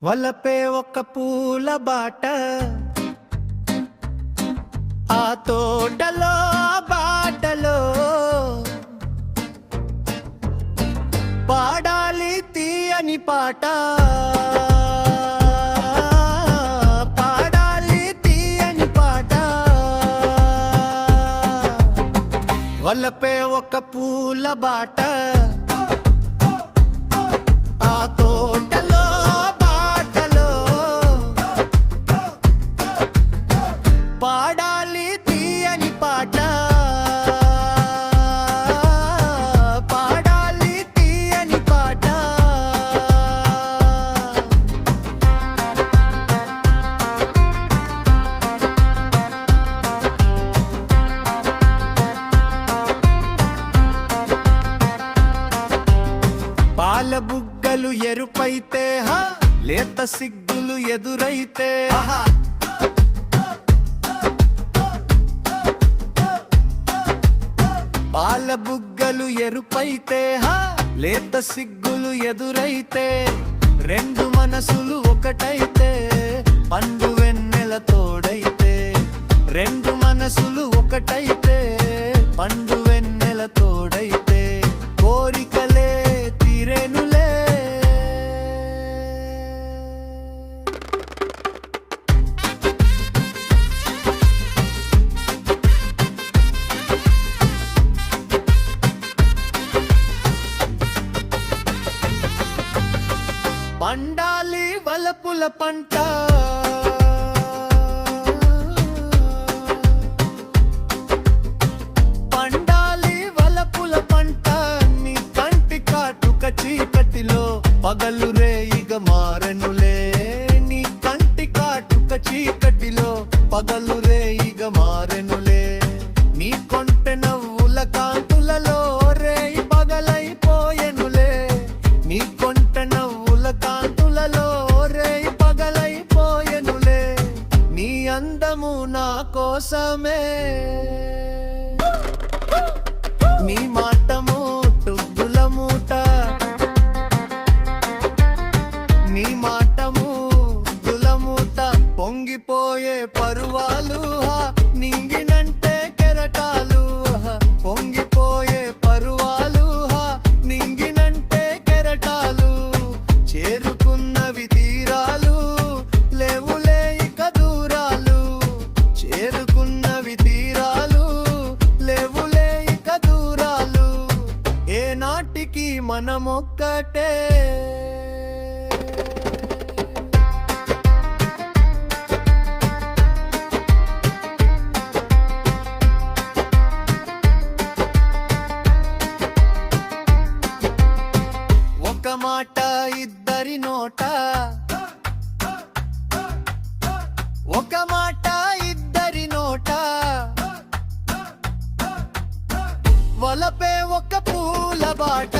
వలపే ఒక పూల బాట, ఆ తోటలో బాటలో పాడాలి తీయని పాట, పాడాలి తీయని పాట. వలపే ఒక పూల బాట, ఆ తోటలో బాటలో పాడాలి తీయని పాట, పాడాలి తీయని పాట. పాల బుగ్గలు ఎరుపైతే లేత సిగ్గులు ఎదురైతే పాల బుగ్గలు ఎరుపైతే లేత సిగ్గులు ఎదురైతే రెండు మనసులు ఒకటైతే పండు వెన్నెల తోడైతే రెండు మనసులు ఒకటైతే పండు వెన్నెల తోడైతే కోరికలే తీరెనులే. పండాలి వలపుల పంట, పండాలి వలపుల పంట. నీ కంటి కాటుక చీకటిలో పగలు రేయిగ మారెనులే, నీ కంటి కాటుక చీకటిలో పగలు రేయిగ మారెనులే. నీ కొంటె నవ్వుల కాంతులలో రేయి పగలైపోయెనులే, నీ కొంటె నవ్వుల కాంతులలో రేయి పగలైపోయెనులే. నీ అందము నా కోసమే, నీ మాటము టుగ్గుల మూట, నీ మాటము గులమూట. పొంగిపోయే పరువాలు నింగినంటే కెరటాలు, పొంగిపోయే పరువాలు నింగినంటే కెరటాలు. చేరుకున్నవి తీరాలు లేవులే ఇక దూరాలు, చేరుకున్నవి తీరాలు లేవులే ఇక దూరాలు. ఏ నాటికి మనమొక్కటే. ఒక మాట ఇద్దరి నోట, ఒక మాట ఇద్దరి నోట. వలపే ఒక పూల బాట.